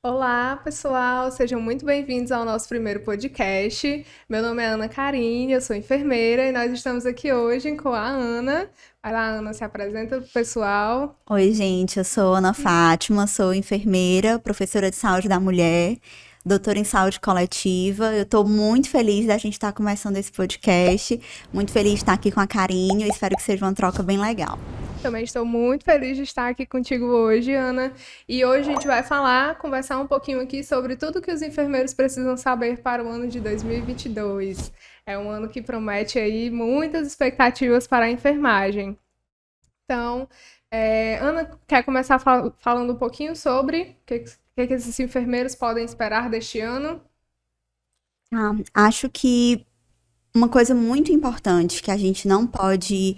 Olá, pessoal! Sejam muito bem-vindos ao nosso primeiro podcast. Meu nome é Ana Karine, eu sou enfermeira e nós estamos aqui hoje com a Ana. Vai lá, Ana, se apresenta pro pessoal. Oi, gente, eu sou Ana Fátima, sou enfermeira, professora de saúde da mulher, doutora em saúde coletiva. Eu estou muito feliz da gente estar começando esse podcast, muito feliz de estar aqui com a Karine, eu espero que seja uma troca bem legal. Também estou muito feliz de estar aqui contigo hoje, Ana. E hoje a gente vai conversar um pouquinho aqui sobre tudo que os enfermeiros precisam saber para o ano de 2022. É um ano que promete aí muitas expectativas para a enfermagem. Então, Ana, quer começar falando um pouquinho sobre o que esses enfermeiros podem esperar deste ano? Acho que uma coisa muito importante que a gente não pode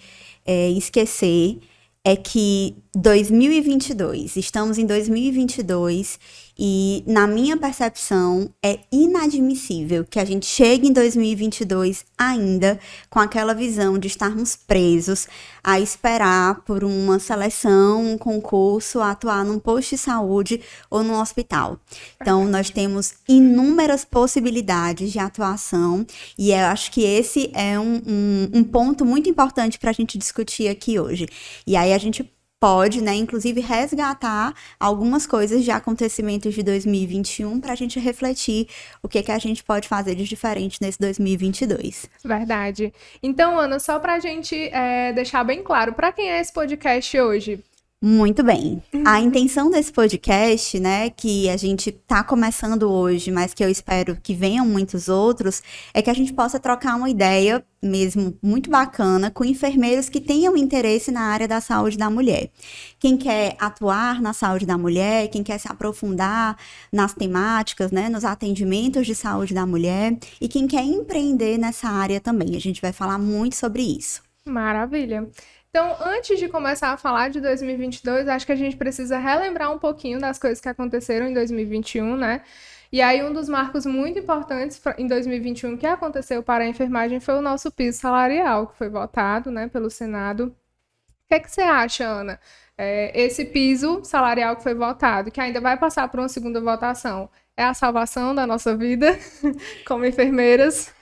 esquecer é que 2022, estamos em 2022 e, na minha percepção, é inadmissível que a gente chegue em 2022 ainda com aquela visão de estarmos presos a esperar por uma seleção, um concurso, a atuar num posto de saúde ou num hospital. Então, nós temos inúmeras possibilidades de atuação e eu acho que esse é um ponto muito importante para a gente discutir aqui hoje. E aí a gente pode, né, inclusive resgatar algumas coisas de acontecimentos de 2021 para a gente refletir o que a gente pode fazer de diferente nesse 2022. Verdade. Então, Ana, só para a gente deixar bem claro, para quem é esse podcast hoje? Muito bem. A intenção desse podcast, né, que a gente tá começando hoje, mas que eu espero que venham muitos outros, é que a gente possa trocar uma ideia mesmo muito bacana com enfermeiros que tenham interesse na área da saúde da mulher. Quem quer atuar na saúde da mulher, quem quer se aprofundar nas temáticas, né, nos atendimentos de saúde da mulher e quem quer empreender nessa área também. A gente vai falar muito sobre isso. Maravilha. Então, antes de começar a falar de 2022, acho que a gente precisa relembrar um pouquinho das coisas que aconteceram em 2021, né? E aí, um dos marcos muito importantes em 2021 que aconteceu para a enfermagem foi o nosso piso salarial, que foi votado, né, pelo Senado. O que você acha, Ana? Esse piso salarial que foi votado, que ainda vai passar por uma segunda votação, é a salvação da nossa vida como enfermeiras?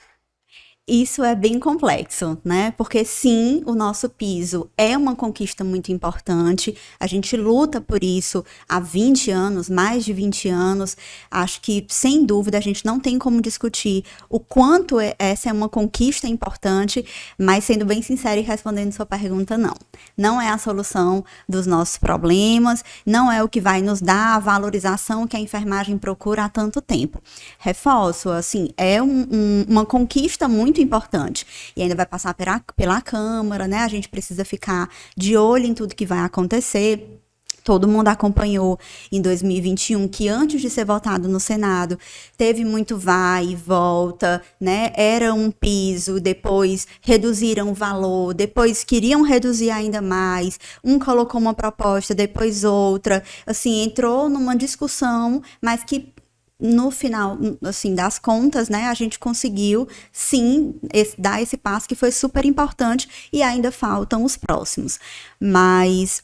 Isso é bem complexo, né? Porque sim, o nosso piso é uma conquista muito importante. A gente luta por isso há 20 anos, mais de 20 anos. Acho que, sem dúvida, a gente não tem como discutir o quanto essa é uma conquista importante, mas sendo bem sincera e respondendo sua pergunta, não. Não é a solução dos nossos problemas, não é o que vai nos dar a valorização que a enfermagem procura há tanto tempo. Reforço, assim, é uma conquista muito importante. E ainda vai passar pela Câmara, né? A gente precisa ficar de olho em tudo que vai acontecer. Todo mundo acompanhou em 2021 que antes de ser votado no Senado, teve muito vai e volta, né? Era um piso, depois reduziram o valor, depois queriam reduzir ainda mais. Um colocou uma proposta, depois outra. Assim, entrou numa discussão, mas que no final, assim, das contas, né, a gente conseguiu, sim, dar esse passo que foi super importante e ainda faltam os próximos. Mas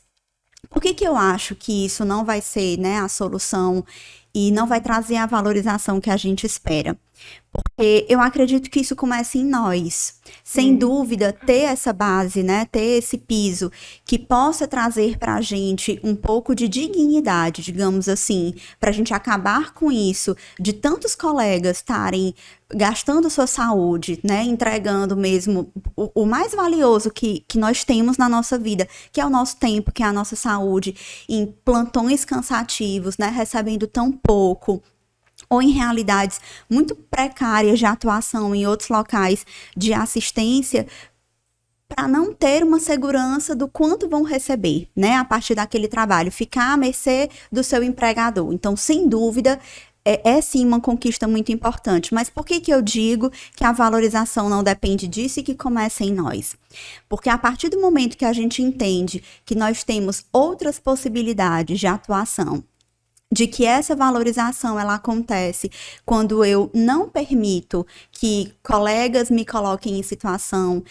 por que eu acho que isso não vai ser, né, a solução e não vai trazer a valorização que a gente espera? Porque eu acredito que isso começa em nós. Sem dúvida, ter essa base, né, ter esse piso que possa trazer para a gente um pouco de dignidade, digamos assim, para a gente acabar com isso, de tantos colegas estarem gastando sua saúde, né, entregando mesmo o mais valioso que nós temos na nossa vida, que é o nosso tempo, que é a nossa saúde, em plantões cansativos, né, recebendo tão pouco, ou em realidades muito precárias de atuação em outros locais de assistência, para não ter uma segurança do quanto vão receber, né, a partir daquele trabalho, ficar à mercê do seu empregador. Então, sem dúvida, é sim uma conquista muito importante. Mas por que eu digo que a valorização não depende disso e que começa em nós? Porque a partir do momento que a gente entende que nós temos outras possibilidades de atuação, de que essa valorização ela acontece quando eu não permito que colegas me coloquem em situação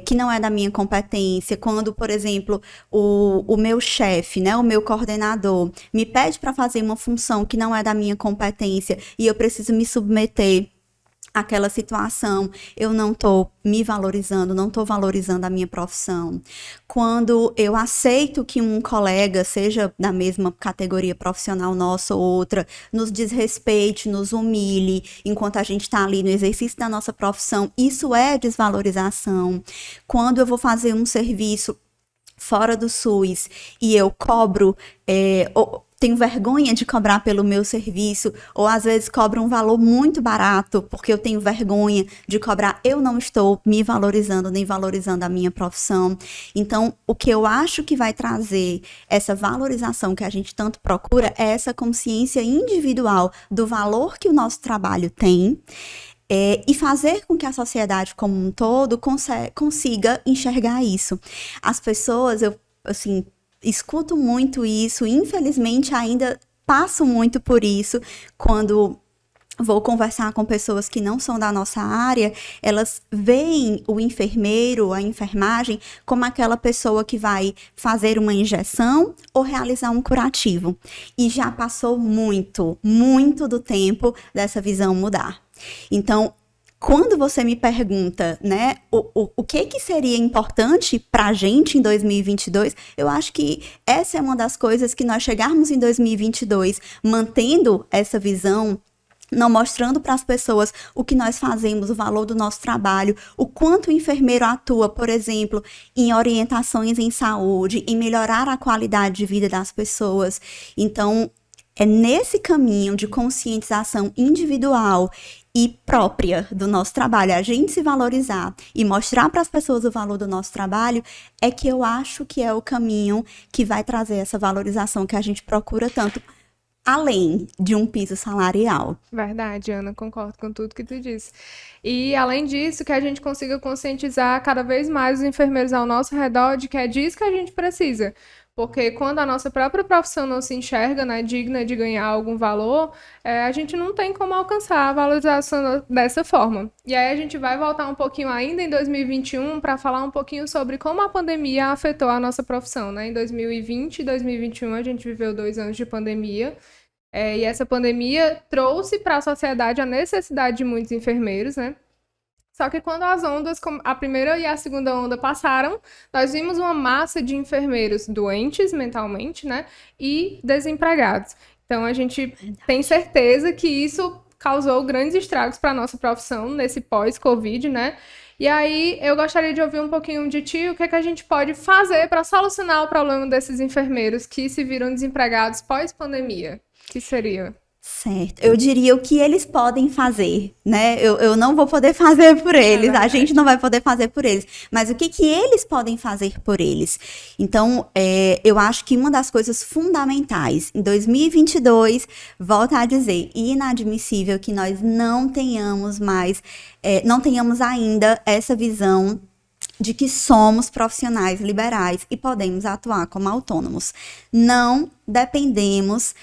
que não é da minha competência, quando, por exemplo, o meu chefe, né, o meu coordenador, me pede para fazer uma função que não é da minha competência e eu preciso me submeter aquela situação, eu não estou me valorizando, não estou valorizando a minha profissão. Quando eu aceito que um colega, seja da mesma categoria profissional nossa ou outra, nos desrespeite, nos humilhe, enquanto a gente está ali no exercício da nossa profissão, isso é desvalorização. Quando eu vou fazer um serviço fora do SUS e eu cobro, tenho vergonha de cobrar pelo meu serviço, ou às vezes cobro um valor muito barato, porque eu tenho vergonha de cobrar, eu não estou me valorizando, nem valorizando a minha profissão. Então, o que eu acho que vai trazer essa valorização que a gente tanto procura é essa consciência individual do valor que o nosso trabalho tem, e fazer com que a sociedade como um todo consiga enxergar isso. As pessoas, eu, assim, escuto muito isso, infelizmente ainda passo muito por isso quando vou conversar com pessoas que não são da nossa área, elas veem o enfermeiro, a enfermagem, como aquela pessoa que vai fazer uma injeção ou realizar um curativo. E já passou muito, muito do tempo dessa visão mudar. Então, quando você me pergunta, né, o que seria importante para a gente em 2022, eu acho que essa é uma das coisas que nós chegarmos em 2022 mantendo essa visão, não mostrando para as pessoas o que nós fazemos, o valor do nosso trabalho, o quanto o enfermeiro atua, por exemplo, em orientações em saúde, em melhorar a qualidade de vida das pessoas. Então, é nesse caminho de conscientização individual e própria do nosso trabalho, a gente se valorizar e mostrar para as pessoas o valor do nosso trabalho, é que eu acho que é o caminho que vai trazer essa valorização que a gente procura tanto, além de um piso salarial. Verdade, Ana, concordo com tudo que tu disse. E, além disso, que a gente consiga conscientizar cada vez mais os enfermeiros ao nosso redor de que é disso que a gente precisa. Porque quando a nossa própria profissão não se enxerga, né, digna de ganhar algum valor, a gente não tem como alcançar a valorização dessa forma. E aí a gente vai voltar um pouquinho ainda em 2021 para falar um pouquinho sobre como a pandemia afetou a nossa profissão, né? Em 2020 e 2021 a gente viveu 2 anos de pandemia. E essa pandemia trouxe para a sociedade a necessidade de muitos enfermeiros, né? Só que quando as ondas, a primeira e a segunda onda passaram, nós vimos uma massa de enfermeiros doentes mentalmente, né? E desempregados. Então, a gente tem certeza que isso causou grandes estragos para a nossa profissão nesse pós-Covid, né? E aí, eu gostaria de ouvir um pouquinho de ti, o que é que a gente pode fazer para solucionar o problema desses enfermeiros que se viram desempregados pós-pandemia? O que seria? Certo. Eu diria o que eles podem fazer, né? Eu não vou poder fazer por eles, a gente não vai poder fazer por eles, mas o que eles podem fazer por eles? Então, eu acho que uma das coisas fundamentais em 2022, volto a dizer, inadmissível que nós não tenhamos mais, não tenhamos ainda essa visão de que somos profissionais liberais e podemos atuar como autônomos. Não dependemos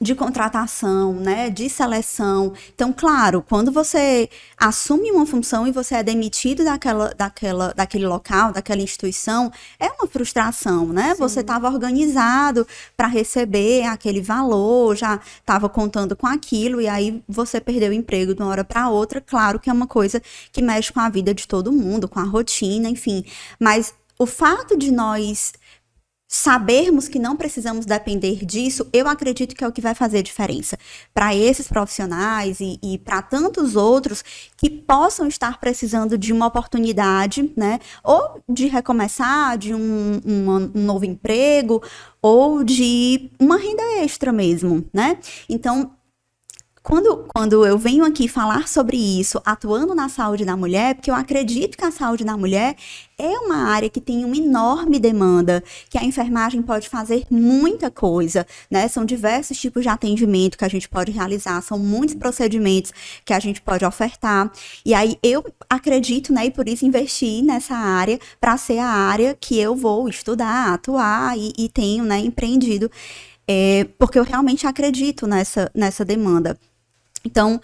de contratação, né, de seleção. Então, claro, quando você assume uma função e você é demitido daquele local, daquela instituição, é uma frustração, né? Sim. Você estava organizado para receber aquele valor, já estava contando com aquilo, e aí você perdeu o emprego de uma hora para outra. Claro que é uma coisa que mexe com a vida de todo mundo, com a rotina, enfim. Mas o fato de nós sabermos que não precisamos depender disso, eu acredito que é o que vai fazer diferença para esses profissionais e para tantos outros que possam estar precisando de uma oportunidade, né? Ou de recomeçar, de um novo emprego, ou de uma renda extra mesmo, né? Então, quando eu venho aqui falar sobre isso, atuando na saúde da mulher, porque eu acredito que a saúde da mulher é uma área que tem uma enorme demanda, que a enfermagem pode fazer muita coisa, né? São diversos tipos de atendimento que a gente pode realizar, são muitos procedimentos que a gente pode ofertar. E aí eu acredito, né, e por isso investi nessa área para ser a área que eu vou estudar, atuar e tenho, né, empreendido porque eu realmente acredito nessa demanda. Então,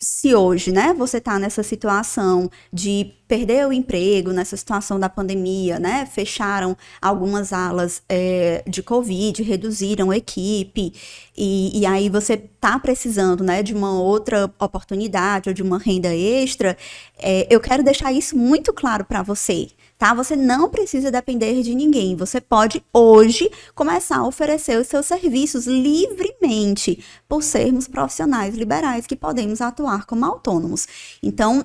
se hoje, né, você está nessa situação de perder o emprego, nessa situação da pandemia, né, fecharam algumas alas de Covid, reduziram a equipe, e aí você está precisando, né, de uma outra oportunidade ou de uma renda extra, eu quero deixar isso muito claro para você. Tá? Você não precisa depender de ninguém. Você pode, hoje, começar a oferecer os seus serviços livremente, por sermos profissionais liberais que podemos atuar como autônomos. Então,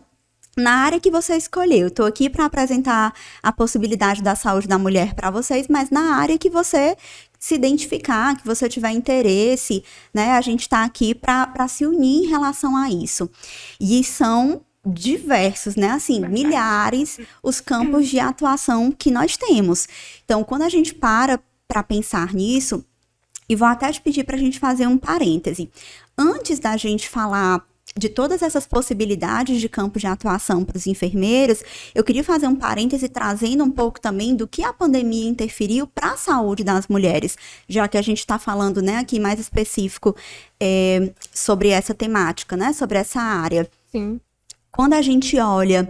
na área que você escolheu, eu estou aqui para apresentar a possibilidade da saúde da mulher para vocês, mas na área que você se identificar, que você tiver interesse, né? A gente está aqui para se unir em relação a isso. E são diversos, né? Assim, milhares os campos de atuação que nós temos. Então, quando a gente para pensar nisso, e vou até te pedir para a gente fazer um parêntese. Antes da gente falar de todas essas possibilidades de campo de atuação para os enfermeiros, eu queria fazer um parêntese trazendo um pouco também do que a pandemia interferiu para a saúde das mulheres, já que a gente está falando, né, aqui mais específico sobre essa temática, né, sobre essa área. Sim. Quando a gente olha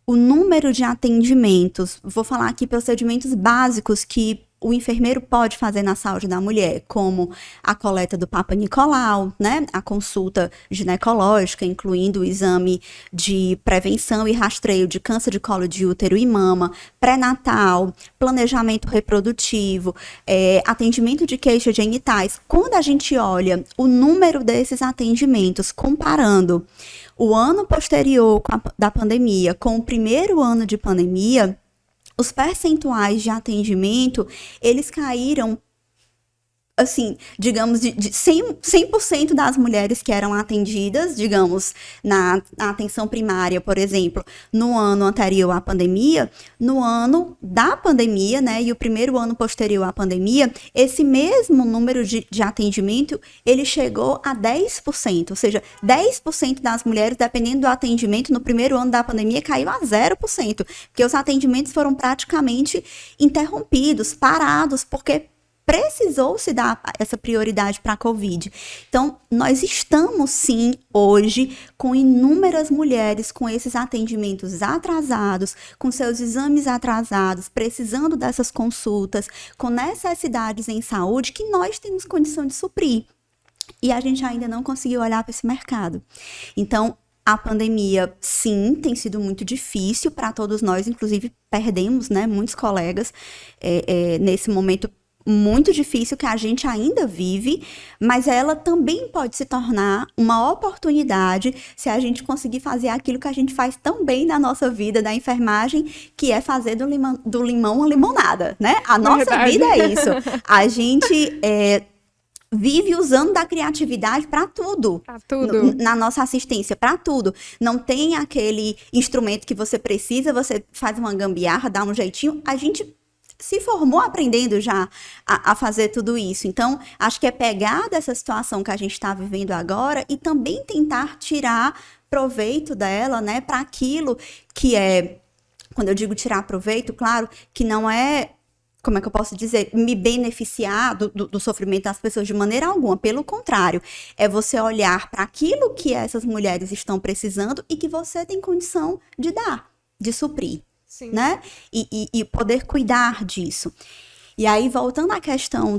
o número de atendimentos, vou falar aqui procedimentos básicos que o enfermeiro pode fazer na saúde da mulher, como a coleta do Papa Nicolau, né? A consulta ginecológica, incluindo o exame de prevenção e rastreio de câncer de colo de útero e mama, pré-natal, planejamento reprodutivo, atendimento de queixas genitais. Quando a gente olha o número desses atendimentos, comparando o ano posterior da pandemia com o primeiro ano de pandemia, os percentuais de atendimento, eles caíram, assim, digamos, de 100% das mulheres que eram atendidas, digamos, na atenção primária, por exemplo, no ano anterior à pandemia, no ano da pandemia, né, e o primeiro ano posterior à pandemia, esse mesmo número de atendimento, ele chegou a 10%, ou seja, 10% das mulheres, dependendo do atendimento, no primeiro ano da pandemia, caiu a 0%, porque os atendimentos foram praticamente interrompidos, parados, porque precisou-se dar essa prioridade para a Covid. Então, nós estamos, sim, hoje, com inúmeras mulheres com esses atendimentos atrasados, com seus exames atrasados, precisando dessas consultas, com necessidades em saúde que nós temos condição de suprir. E a gente ainda não conseguiu olhar para esse mercado. Então, a pandemia, sim, tem sido muito difícil para todos nós, inclusive perdemos, né, muitos colegas nesse momento muito difícil que a gente ainda vive, mas ela também pode se tornar uma oportunidade se a gente conseguir fazer aquilo que a gente faz tão bem na nossa vida da enfermagem, que é fazer do limão uma limonada, né? A nossa vida é isso. A gente vive usando da criatividade para tudo. Pra tudo. Na nossa assistência, para tudo. Não tem aquele instrumento que você precisa, você faz uma gambiarra, dá um jeitinho. A gente se formou aprendendo já a fazer tudo isso. Então, acho que é pegar dessa situação que a gente está vivendo agora e também tentar tirar proveito dela, né, para aquilo que é, quando eu digo tirar proveito, claro, que não é, como é que eu posso dizer, me beneficiar do sofrimento das pessoas de maneira alguma. Pelo contrário, é você olhar para aquilo que essas mulheres estão precisando e que você tem condição de dar, de suprir. Sim. Né? E poder cuidar disso. E aí, voltando à questão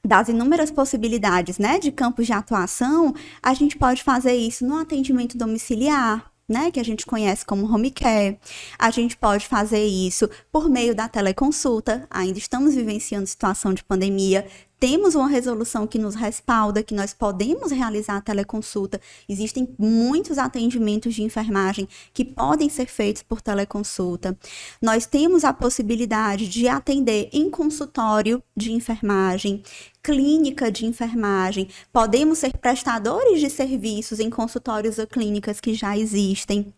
das inúmeras possibilidades, né, de campos de atuação, a gente pode fazer isso no atendimento domiciliar, né, que a gente conhece como home care. A gente pode fazer isso por meio da teleconsulta. Ainda estamos vivenciando situação de pandemia. Temos uma resolução que nos respalda, que nós podemos realizar a teleconsulta. Existem muitos atendimentos de enfermagem que podem ser feitos por teleconsulta. Nós temos a possibilidade de atender em consultório de enfermagem, clínica de enfermagem. Podemos ser prestadores de serviços em consultórios ou clínicas que já existem.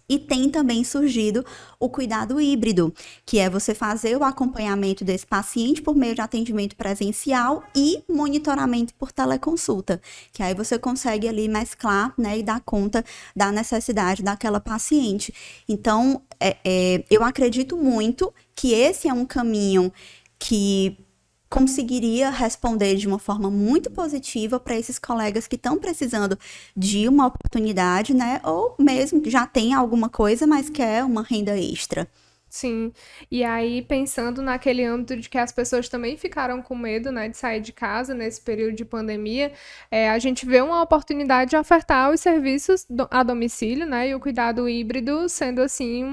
E tem também surgido o cuidado híbrido, que é você fazer o acompanhamento desse paciente por meio de atendimento presencial e monitoramento por teleconsulta, que aí você consegue ali mesclar, né, e dar conta da necessidade daquela paciente. Então, eu acredito muito que esse é um caminho que, conseguiria responder de uma forma muito positiva para esses colegas que estão precisando de uma oportunidade, né? Ou mesmo que já tem alguma coisa, mas quer uma renda extra. Sim, e aí pensando naquele âmbito de que as pessoas também ficaram com medo, né, de sair de casa nesse período de pandemia, a gente vê uma oportunidade de ofertar os serviços a domicílio, né, e o cuidado híbrido sendo, assim,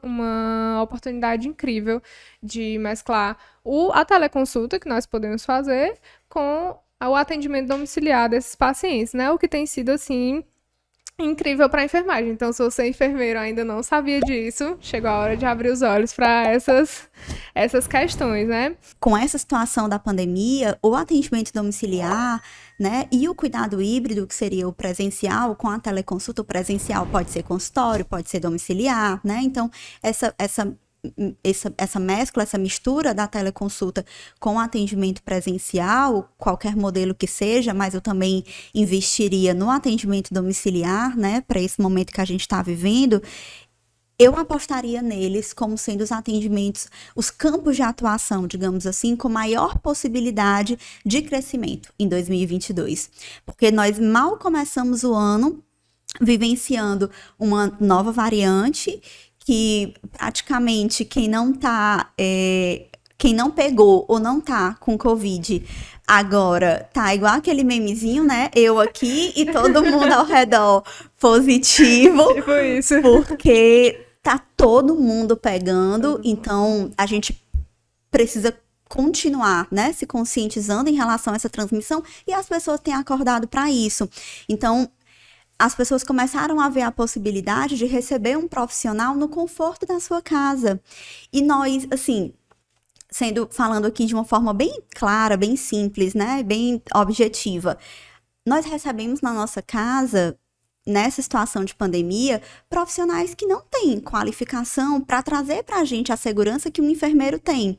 uma oportunidade incrível de mesclar a teleconsulta que nós podemos fazer com o atendimento domiciliar desses pacientes, né, o que tem sido, assim, incrível para a enfermagem. Então, se você enfermeiro ainda não sabia disso, chegou a hora de abrir os olhos para essas questões, né? Com essa situação da pandemia, o atendimento domiciliar, né, e o cuidado híbrido, que seria o presencial, com a teleconsulta, o presencial pode ser consultório, pode ser domiciliar, né? Então, essa mescla, essa mistura da teleconsulta com atendimento presencial, qualquer modelo que seja, mas eu também investiria no atendimento domiciliar, né, para esse momento que a gente está vivendo, eu apostaria neles como sendo os atendimentos, os campos de atuação, digamos assim, com maior possibilidade de crescimento em 2022. Porque nós mal começamos o ano vivenciando uma nova variante que praticamente quem não pegou ou não tá com Covid agora tá igual aquele memezinho, né? Eu aqui e todo mundo ao redor positivo. Tipo isso. Porque tá todo mundo pegando, então a gente precisa continuar, né, se conscientizando em relação a essa transmissão e as pessoas têm acordado para isso. Então, as pessoas começaram a ver a possibilidade de receber um profissional no conforto da sua casa. E nós, assim, falando aqui de uma forma bem clara, bem simples, né, bem objetiva, nós recebemos na nossa casa, nessa situação de pandemia, profissionais que não têm qualificação para trazer para a gente a segurança que um enfermeiro tem.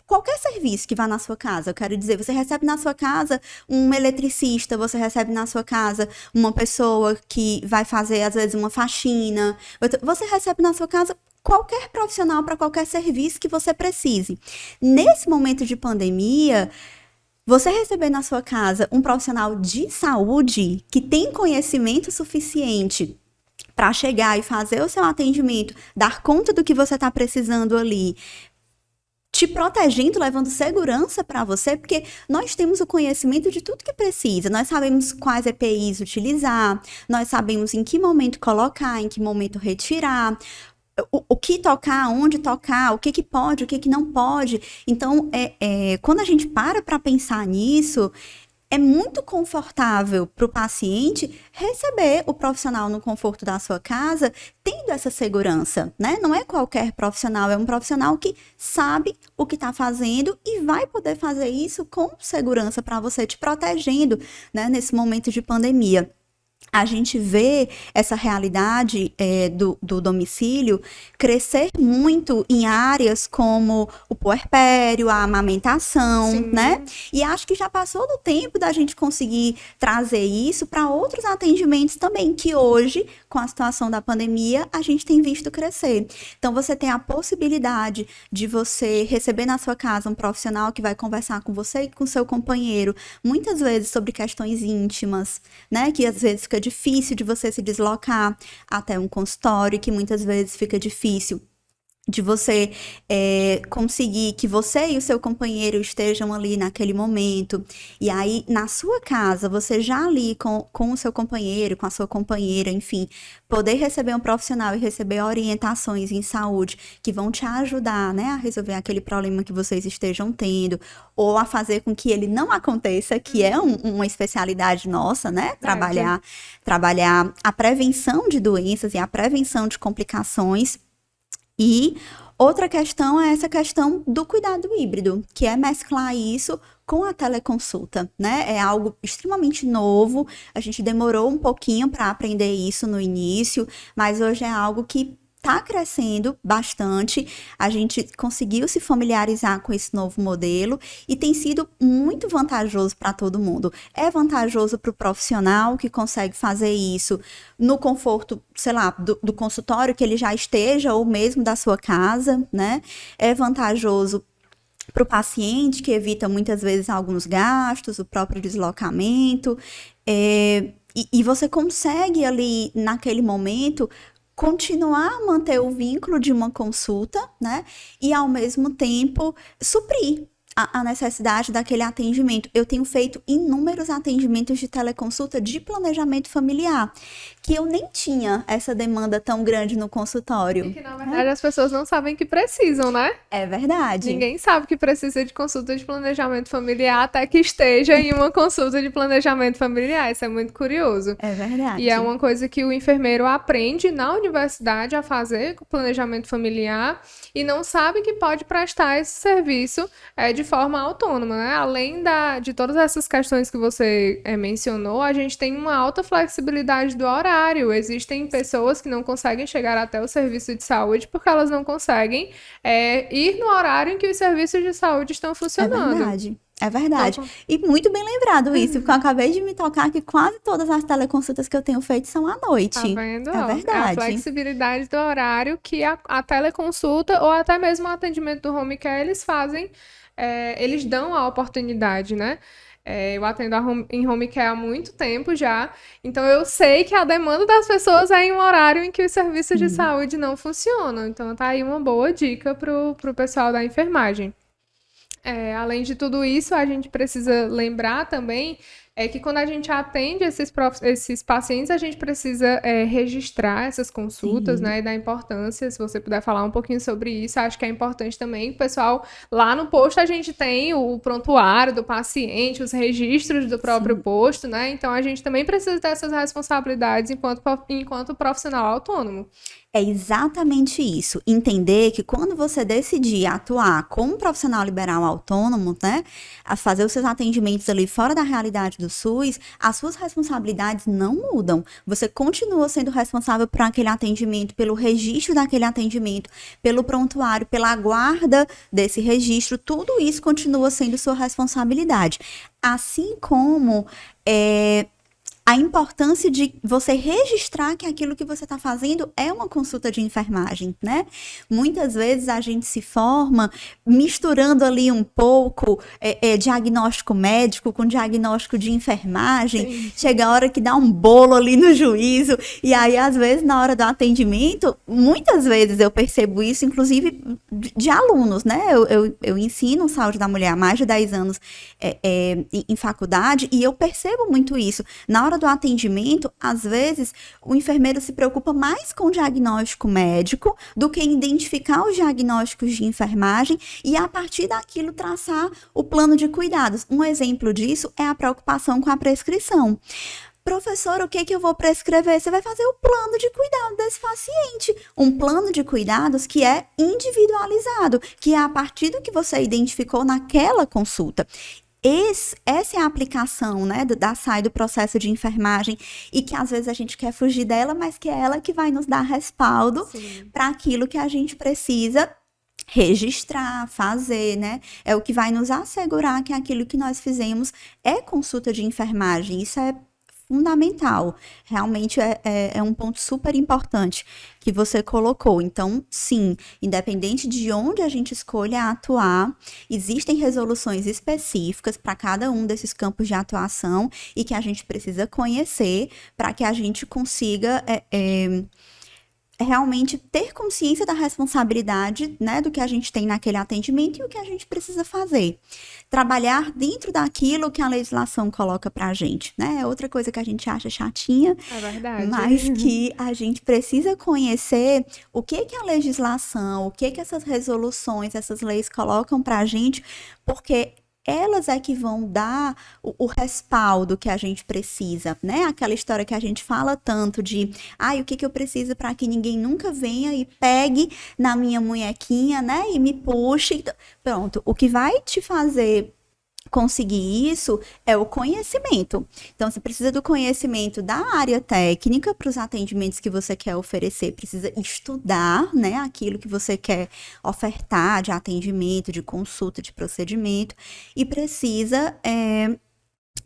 Qualquer serviço que vá na sua casa, eu quero dizer, você recebe na sua casa um eletricista, você recebe na sua casa uma pessoa que vai fazer, às vezes, uma faxina, você recebe na sua casa qualquer profissional para qualquer serviço que você precise. Nesse momento de pandemia, você receber na sua casa um profissional de saúde que tem conhecimento suficiente para chegar e fazer o seu atendimento, dar conta do que você está precisando ali, te protegendo, levando segurança para você, porque nós temos o conhecimento de tudo que precisa. Nós sabemos quais EPIs utilizar, nós sabemos em que momento colocar, em que momento retirar, o que tocar, onde tocar, o que pode, o que não pode. Então, quando a gente para pensar nisso, é muito confortável para o paciente receber o profissional no conforto da sua casa, tendo essa segurança, né? Não é qualquer profissional, é um profissional que sabe o que está fazendo e vai poder fazer isso com segurança para você, te protegendo, né, nesse momento de pandemia. A gente vê essa realidade do domicílio crescer muito em áreas como o puerpério, a amamentação, Sim. né? E acho que já passou do tempo da gente conseguir trazer isso para outros atendimentos também, que hoje, com a situação da pandemia, a gente tem visto crescer. Então, você tem a possibilidade de você receber na sua casa um profissional que vai conversar com você e com seu companheiro, muitas vezes sobre questões íntimas, né? Que às vezes fica difícil de você se deslocar até um consultório, que muitas vezes fica difícil de você conseguir que você e o seu companheiro estejam ali naquele momento. E aí, na sua casa, você já ali com o seu companheiro, com a sua companheira, enfim, poder receber um profissional e receber orientações em saúde que vão te ajudar, né, a resolver aquele problema que vocês estejam tendo, ou a fazer com que ele não aconteça, que é uma especialidade nossa, né, trabalhar a prevenção de doenças e a prevenção de complicações. E outra questão é essa questão do cuidado híbrido, que é mesclar isso com a teleconsulta, né? É algo extremamente novo, a gente demorou um pouquinho para aprender isso no início, mas hoje é algo que está crescendo bastante, a gente conseguiu se familiarizar com esse novo modelo e tem sido muito vantajoso para todo mundo. É vantajoso para o profissional que consegue fazer isso no conforto, sei lá, do consultório que ele já esteja ou mesmo da sua casa, né? É vantajoso para o paciente, que evita muitas vezes alguns gastos, o próprio deslocamento, e você consegue ali, naquele momento, continuar a manter o vínculo de uma consulta, né? E ao mesmo tempo suprir a necessidade daquele atendimento. Eu tenho feito inúmeros atendimentos de teleconsulta de planejamento familiar, que eu nem tinha essa demanda tão grande no consultório. E que, na verdade, as pessoas não sabem que precisam, né? É verdade. Ninguém sabe que precisa de consulta de planejamento familiar até que esteja em uma consulta de planejamento familiar. Isso é muito curioso. É verdade. E é uma coisa que o enfermeiro aprende na universidade a fazer com planejamento familiar e não sabe que pode prestar esse serviço de forma autônoma, né? Além de todas essas questões que você mencionou, a gente tem uma alta flexibilidade do horário. Existem pessoas que não conseguem chegar até o serviço de saúde porque elas não conseguem ir no horário em que os serviços de saúde estão funcionando. É verdade. É verdade. E muito bem lembrado isso, porque eu acabei de me tocar que quase todas as teleconsultas que eu tenho feito são à noite. Tá vendo? É verdade. A flexibilidade do horário que a teleconsulta ou até mesmo o atendimento do home care, eles fazem, eles dão a oportunidade, né? Eu atendo em home care há muito tempo já, então eu sei que a demanda das pessoas é em um horário em que os serviços de saúde não funcionam. Então tá aí uma boa dica pro pessoal da enfermagem. Além de tudo isso, a gente precisa lembrar também que quando a gente atende esses pacientes, a gente precisa registrar essas consultas, né, e da importância, se você puder falar um pouquinho sobre isso, acho que é importante também. O pessoal, lá no posto a gente tem o prontuário do paciente, os registros do próprio posto, né, então a gente também precisa ter essas responsabilidades enquanto profissional autônomo. É exatamente isso. Entender que quando você decidir atuar como profissional liberal autônomo, né, a fazer os seus atendimentos ali fora da realidade do SUS, as suas responsabilidades não mudam. Você continua sendo responsável por aquele atendimento, pelo registro daquele atendimento, pelo prontuário, pela guarda desse registro, tudo isso continua sendo sua responsabilidade. Assim como a importância de você registrar que aquilo que você está fazendo é uma consulta de enfermagem, né? Muitas vezes a gente se forma misturando ali um pouco diagnóstico médico com diagnóstico de enfermagem. Sim. Chega a hora que dá um bolo ali no juízo, e aí às vezes na hora do atendimento, muitas vezes eu percebo isso, inclusive de alunos, né? Eu ensino saúde da mulher há mais de 10 anos em faculdade, e eu percebo muito isso. Na hora do atendimento, às vezes, o enfermeiro se preocupa mais com o diagnóstico médico do que em identificar os diagnósticos de enfermagem e, a partir daquilo, traçar o plano de cuidados. Um exemplo disso é a preocupação com a prescrição. Professor, o que eu vou prescrever? Você vai fazer o plano de cuidado desse paciente. Um plano de cuidados que é individualizado, que é a partir do que você identificou naquela consulta. Essa é a aplicação, né, da SAI, do processo de enfermagem, e que às vezes a gente quer fugir dela, mas que é ela que vai nos dar respaldo para aquilo que a gente precisa registrar, fazer, né? É o que vai nos assegurar que aquilo que nós fizemos é consulta de enfermagem. Isso é fundamental. Realmente é um ponto super importante que você colocou. Então, sim, independente de onde a gente escolha atuar, existem resoluções específicas para cada um desses campos de atuação e que a gente precisa conhecer para que a gente consiga realmente ter consciência da responsabilidade, né, do que a gente tem naquele atendimento e o que a gente precisa fazer. Trabalhar dentro daquilo que a legislação coloca pra gente, né? É outra coisa que a gente acha chatinha, mas que a gente precisa conhecer o que a legislação, o que essas resoluções, essas leis colocam pra gente, porque elas é que vão dar o respaldo que a gente precisa, né? Aquela história que a gente fala tanto de, o que eu preciso para que ninguém nunca venha e pegue na minha munhequinha, né? E me puxe. Pronto, o que vai te fazer conseguir isso é o conhecimento. Então, você precisa do conhecimento da área técnica para os atendimentos que você quer oferecer, precisa estudar, né, aquilo que você quer ofertar de atendimento, de consulta, de procedimento, e precisa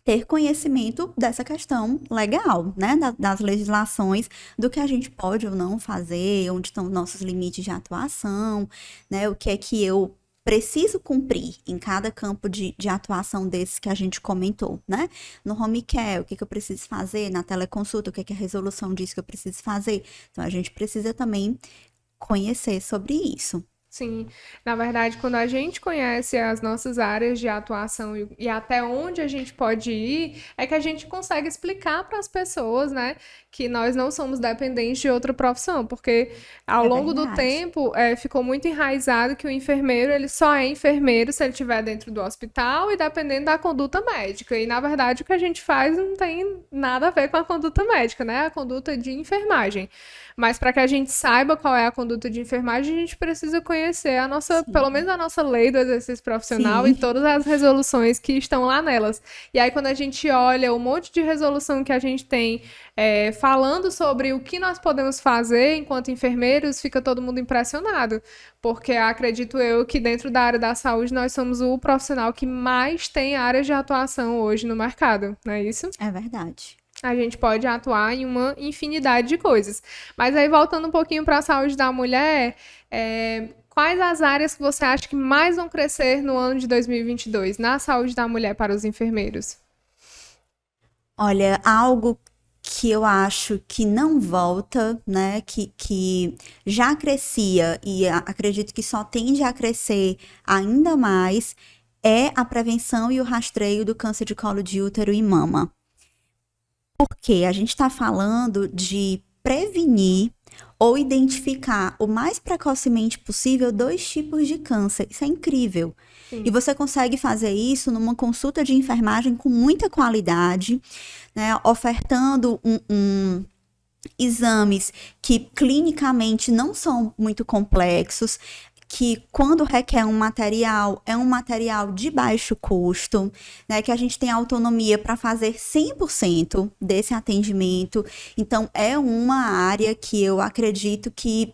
ter conhecimento dessa questão legal, né, das legislações, do que a gente pode ou não fazer, onde estão nossos limites de atuação, né, o que é que eu preciso cumprir em cada campo de atuação desses que a gente comentou, né? No home care, o que eu preciso fazer? Na teleconsulta, o que é a resolução disso que eu preciso fazer? Então, a gente precisa também conhecer sobre isso. Sim, na verdade, quando a gente conhece as nossas áreas de atuação e até onde a gente pode ir, é que a gente consegue explicar para as pessoas, né, que nós não somos dependentes de outra profissão, porque ao longo do tempo ficou muito enraizado que o enfermeiro ele só é enfermeiro se ele estiver dentro do hospital e dependendo da conduta médica. E na verdade o que a gente faz não tem nada a ver com a conduta médica, né, a conduta de enfermagem. Mas para que a gente saiba qual é a conduta de enfermagem, a gente precisa conhecer a nossa, pelo menos a nossa lei do exercício profissional Sim. e todas as resoluções que estão lá nelas. E aí, quando a gente olha o monte de resolução que a gente tem falando sobre o que nós podemos fazer enquanto enfermeiros, fica todo mundo impressionado. Porque acredito eu que dentro da área da saúde nós somos o profissional que mais tem áreas de atuação hoje no mercado, não é isso? É verdade. A gente pode atuar em uma infinidade de coisas. Mas aí, voltando um pouquinho para a saúde da mulher, quais as áreas que você acha que mais vão crescer no ano de 2022 na saúde da mulher para os enfermeiros? Olha, algo que eu acho que não volta, né, que já crescia e acredito que só tende a crescer ainda mais, é a prevenção e o rastreio do câncer de colo de útero e mama. Porque a gente está falando de prevenir ou identificar o mais precocemente possível 2 tipos de câncer. Isso é incrível. Sim. E você consegue fazer isso numa consulta de enfermagem com muita qualidade, né, ofertando exames que clinicamente não são muito complexos, que quando requer um material, é um material de baixo custo, né, que a gente tem autonomia para fazer 100% desse atendimento. Então, é uma área que eu acredito que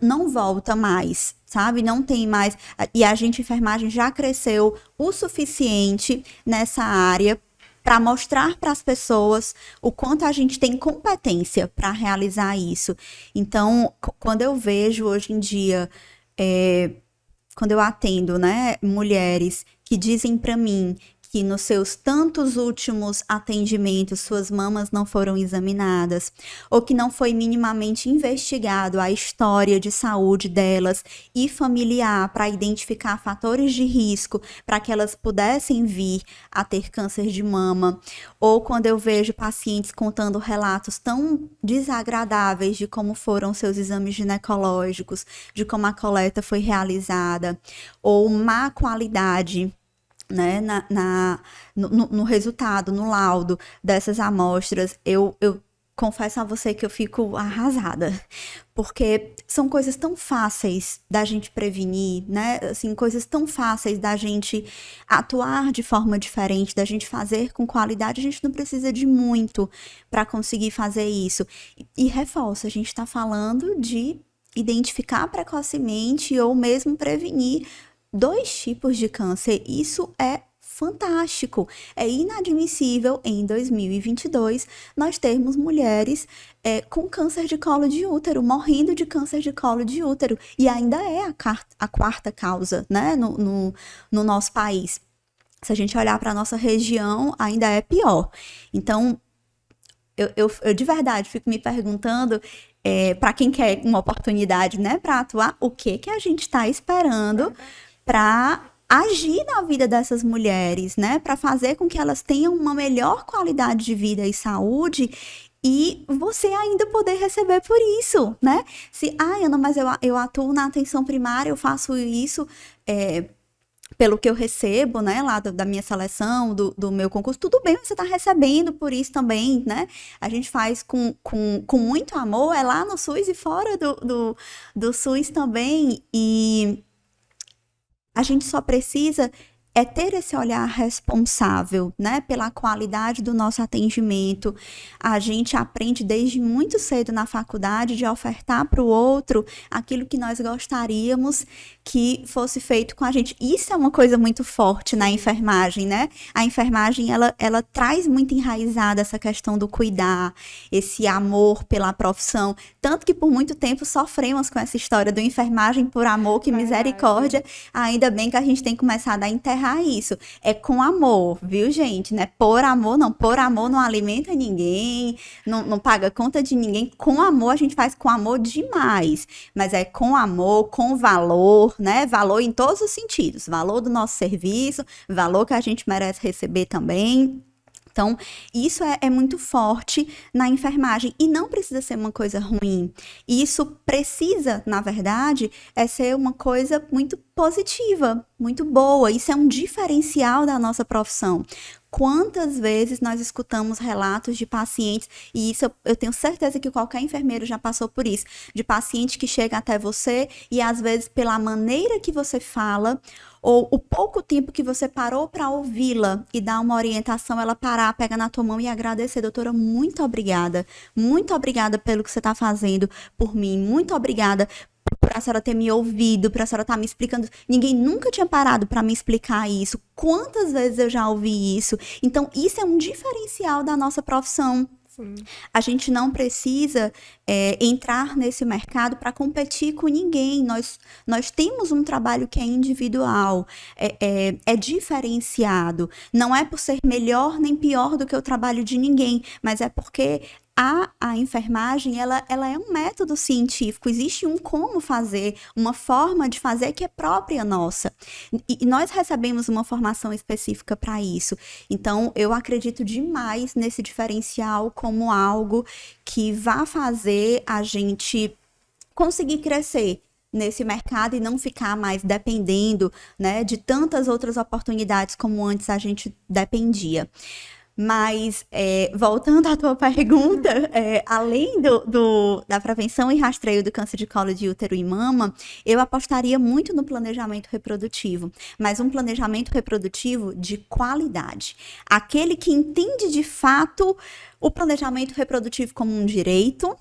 não volta mais, sabe? Não tem mais. E a gente, enfermagem, já cresceu o suficiente nessa área para mostrar para as pessoas o quanto a gente tem competência para realizar isso. Então, quando eu vejo hoje em dia quando eu atendo, né, mulheres que dizem para mim que nos seus tantos últimos atendimentos suas mamas não foram examinadas, ou que não foi minimamente investigado a história de saúde delas e familiar para identificar fatores de risco para que elas pudessem vir a ter câncer de mama, ou quando eu vejo pacientes contando relatos tão desagradáveis de como foram seus exames ginecológicos, de como a coleta foi realizada, ou má qualidade, né, no resultado, no laudo dessas amostras, eu confesso a você que eu fico arrasada, porque são coisas tão fáceis da gente prevenir, né, assim, coisas tão fáceis da gente atuar de forma diferente, da gente fazer com qualidade, a gente não precisa de muito para conseguir fazer isso. E reforço, a gente está falando de identificar precocemente ou mesmo prevenir 2 tipos de câncer. Isso é fantástico. É inadmissível em 2022 nós termos mulheres com câncer de colo de útero, morrendo de câncer de colo de útero. E ainda é a quarta causa, né, no nosso país. Se a gente olhar para a nossa região, ainda é pior. Então, eu de verdade fico me perguntando, para quem quer uma oportunidade, né, para atuar, o que a gente está esperando para agir na vida dessas mulheres, né? Para fazer com que elas tenham uma melhor qualidade de vida e saúde e você ainda poder receber por isso, né? Se, Ana, mas eu atuo na atenção primária, eu faço isso pelo que eu recebo, né? Lá da minha seleção, do meu concurso, tudo bem, você está recebendo por isso também, né? A gente faz com muito amor, é lá no SUS e fora do SUS também, e a gente só precisa é ter esse olhar responsável, né, pela qualidade do nosso atendimento. A gente aprende desde muito cedo na faculdade de ofertar para o outro aquilo que nós gostaríamos que fosse feito com a gente. Isso é uma coisa muito forte na enfermagem, né? A enfermagem, ela traz muito enraizada essa questão do cuidar, esse amor pela profissão. Tanto que por muito tempo sofremos com essa história do enfermagem por amor, que misericórdia. Ainda bem que a gente tem começado a enterrar isso. É com amor, viu, gente? Não é por amor, não. Por amor não alimenta ninguém, não paga conta de ninguém. Com amor a gente faz com amor demais. Mas é com amor, com valor, né? Valor em todos os sentidos. Valor do nosso serviço, valor que a gente merece receber também. Então, isso é muito forte na enfermagem e não precisa ser uma coisa ruim. Isso precisa, na verdade, ser uma coisa muito positiva, muito boa. Isso é um diferencial da nossa profissão. Quantas vezes nós escutamos relatos de pacientes, e isso eu tenho certeza que qualquer enfermeiro já passou por isso, de paciente que chega até você e às vezes pela maneira que você fala, ou o pouco tempo que você parou para ouvi-la e dar uma orientação, ela parar, pegar na tua mão e agradecer, doutora, muito obrigada pelo que você está fazendo por mim, muito obrigada por a senhora ter me ouvido, por a senhora estar me explicando. Ninguém nunca tinha parado para me explicar isso. Quantas vezes eu já ouvi isso? Então, isso é um diferencial da nossa profissão. Sim. A gente não precisa entrar nesse mercado para competir com ninguém. Nós temos um trabalho que é individual, é diferenciado. Não é por ser melhor nem pior do que o trabalho de ninguém, mas é porque a enfermagem, ela é um método científico, existe um como fazer, uma forma de fazer que é própria nossa. E nós recebemos uma formação específica para isso. Então, eu acredito demais nesse diferencial como algo que vai fazer a gente conseguir crescer nesse mercado e não ficar mais dependendo, né, de tantas outras oportunidades como antes a gente dependia. Mas, voltando à tua pergunta, além da prevenção e rastreio do câncer de colo de útero e mama, eu apostaria muito no planejamento reprodutivo, mas um planejamento reprodutivo de qualidade. Aquele que entende de fato o planejamento reprodutivo como um direito,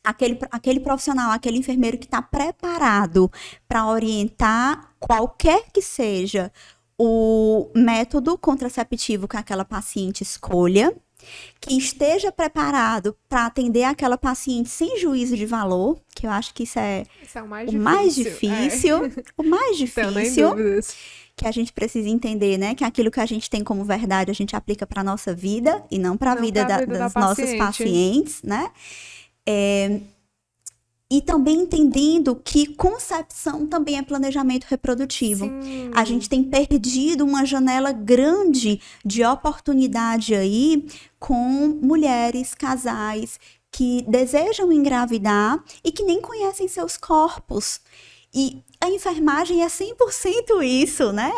aquele profissional, aquele enfermeiro que está preparado para orientar qualquer que seja o método contraceptivo que aquela paciente escolha, que esteja preparado para atender aquela paciente sem juízo de valor, que eu acho que isso é o mais difícil, o mais difícil, que a gente precisa entender, né, que aquilo que a gente tem como verdade a gente aplica para a nossa vida e não para a vida das nossas pacientes, né? E também entendendo que concepção também é planejamento reprodutivo. Sim. A gente tem perdido uma janela grande de oportunidade aí com mulheres, casais que desejam engravidar e que nem conhecem seus corpos. E a enfermagem é 100% isso, né?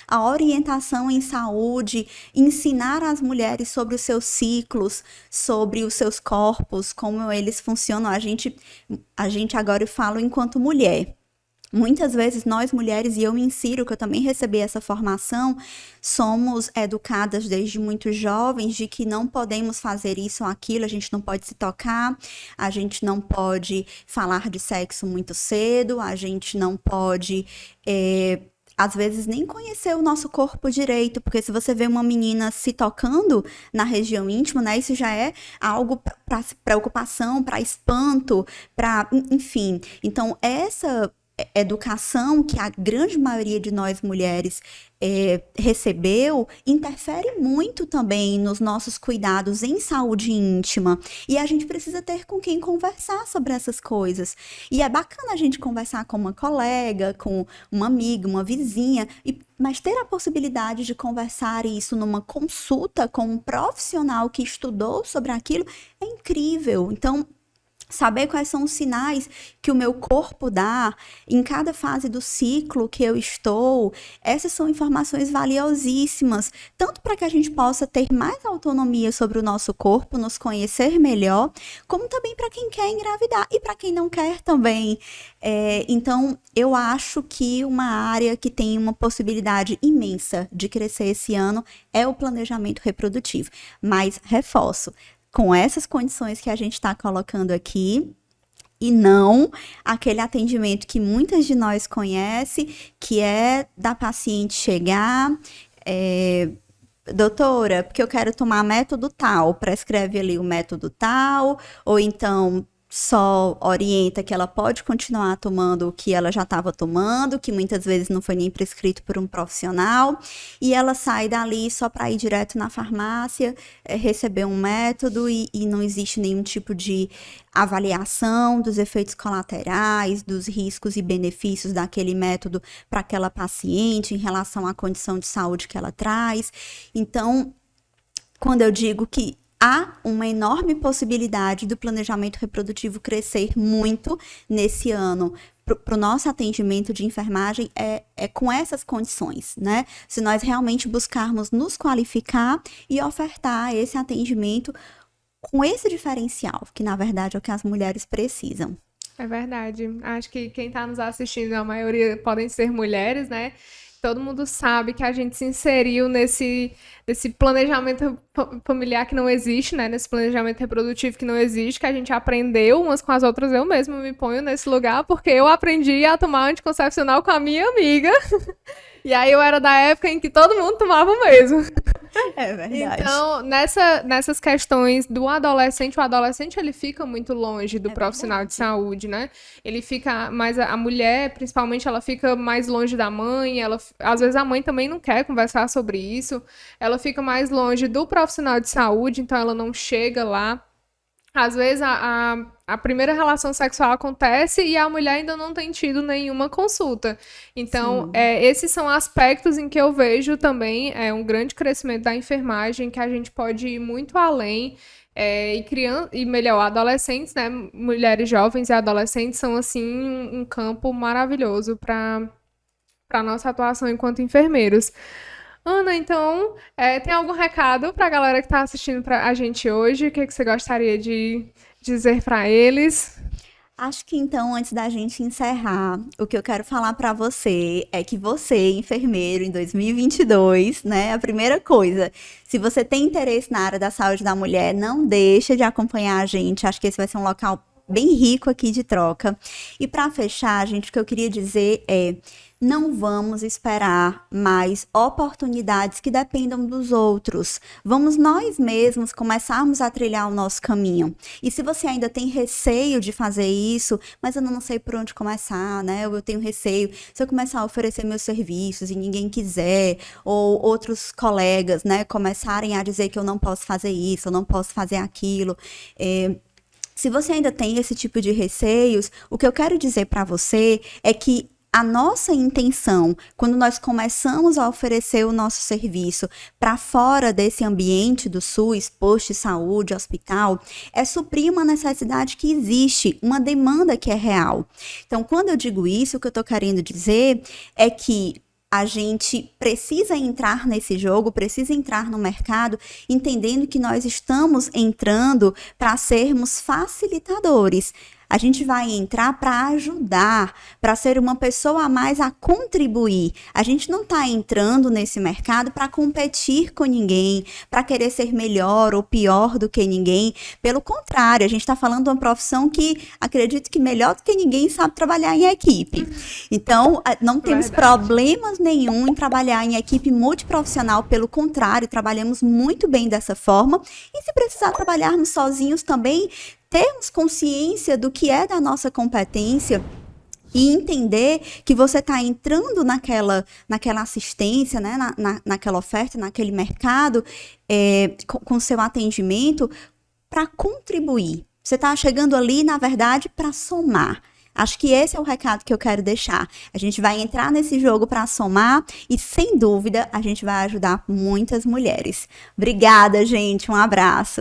A orientação em saúde, ensinar as mulheres sobre os seus ciclos, sobre os seus corpos, como eles funcionam. A gente agora eu falo enquanto mulher. Muitas vezes nós mulheres, e eu me insiro que eu também recebi essa formação, somos educadas desde muito jovens de que não podemos fazer isso ou aquilo, a gente não pode se tocar, a gente não pode falar de sexo muito cedo, a gente não pode, às vezes, nem conhecer o nosso corpo direito, porque se você vê uma menina se tocando na região íntima, né, isso já é algo para preocupação, para espanto, para, enfim. Então, essa educação que a grande maioria de nós mulheres recebeu, interfere muito também nos nossos cuidados em saúde íntima. E a gente precisa ter com quem conversar sobre essas coisas. E é bacana a gente conversar com uma colega, com uma amiga, uma vizinha, mas ter a possibilidade de conversar isso numa consulta com um profissional que estudou sobre aquilo é incrível. Então, saber quais são os sinais que o meu corpo dá em cada fase do ciclo que eu estou. Essas são informações valiosíssimas, tanto para que a gente possa ter mais autonomia sobre o nosso corpo, nos conhecer melhor, como também para quem quer engravidar e para quem não quer também. Então, eu acho que uma área que tem uma possibilidade imensa de crescer esse ano é o planejamento reprodutivo. Mas, reforço, com essas condições que a gente está colocando aqui, e não aquele atendimento que muitas de nós conhecem, que é da paciente chegar, doutora, porque eu quero tomar método tal, prescreve ali o método tal, ou então só orienta que ela pode continuar tomando o que ela já estava tomando, que muitas vezes não foi nem prescrito por um profissional, e ela sai dali só para ir direto na farmácia, receber um método e não existe nenhum tipo de avaliação dos efeitos colaterais, dos riscos e benefícios daquele método para aquela paciente em relação à condição de saúde que ela traz. Então, quando eu digo que há uma enorme possibilidade do planejamento reprodutivo crescer muito nesse ano. Para o nosso atendimento de enfermagem é com essas condições, né? Se nós realmente buscarmos nos qualificar e ofertar esse atendimento com esse diferencial, que na verdade é o que as mulheres precisam. É verdade. Acho que quem está nos assistindo, a maioria podem ser mulheres, né? Todo mundo sabe que a gente se inseriu nesse planejamento familiar que não existe, né? Nesse planejamento reprodutivo que não existe, que a gente aprendeu umas com as outras. Eu mesma me ponho nesse lugar, porque eu aprendi a tomar anticoncepcional com a minha amiga. E aí eu era da época em que todo mundo tomava o mesmo. É verdade. Então, nessas questões do adolescente, o adolescente ele fica muito longe do profissional de saúde, né? Ele fica mais, a mulher, principalmente, ela fica mais longe da mãe, às vezes a mãe também não quer conversar sobre isso, ela fica mais longe do profissional de saúde, então ela não chega lá. Às vezes a primeira relação sexual acontece e a mulher ainda não tem tido nenhuma consulta. Então, esses são aspectos em que eu vejo também um grande crescimento da enfermagem, que a gente pode ir muito além. E melhor, adolescentes, né? Mulheres jovens e adolescentes são, assim, um campo maravilhoso para a nossa atuação enquanto enfermeiros. Ana, então, tem algum recado para a galera que está assistindo a gente hoje? O que você gostaria de dizer para eles? Acho que então, antes da gente encerrar, o que eu quero falar para você é que você, enfermeiro, em 2022, né, a primeira coisa, se você tem interesse na área da saúde da mulher, não deixa de acompanhar a gente. Acho que esse vai ser um local bem rico aqui de troca. E para fechar, gente, o que eu queria dizer é: não vamos esperar mais oportunidades que dependam dos outros. Vamos nós mesmos começarmos a trilhar o nosso caminho. E se você ainda tem receio de fazer isso, mas eu não sei por onde começar, né? Eu tenho receio, se eu começar a oferecer meus serviços e ninguém quiser, ou outros colegas, né, começarem a dizer que eu não posso fazer isso, eu não posso fazer aquilo. Se você ainda tem esse tipo de receios, o que eu quero dizer para você é que a nossa intenção, quando nós começamos a oferecer o nosso serviço para fora desse ambiente do SUS, posto de saúde, hospital, é suprir uma necessidade que existe, uma demanda que é real. Então, quando eu digo isso, o que eu estou querendo dizer é que a gente precisa entrar nesse jogo, precisa entrar no mercado, entendendo que nós estamos entrando para sermos facilitadores. A gente vai entrar para ajudar, para ser uma pessoa a mais a contribuir. A gente não está entrando nesse mercado para competir com ninguém, para querer ser melhor ou pior do que ninguém. Pelo contrário, a gente está falando de uma profissão que acredito que melhor do que ninguém sabe trabalhar em equipe. Então, não temos problemas nenhum em trabalhar em equipe multiprofissional. Pelo contrário, trabalhamos muito bem dessa forma. E se precisar trabalharmos sozinhos também, termos consciência do que é da nossa competência e entender que você está entrando naquela assistência, né, naquela oferta, naquele mercado, com seu atendimento, para contribuir. Você está chegando ali, na verdade, para somar. Acho que esse é o recado que eu quero deixar. A gente vai entrar nesse jogo para somar e, sem dúvida, a gente vai ajudar muitas mulheres. Obrigada, gente. Um abraço.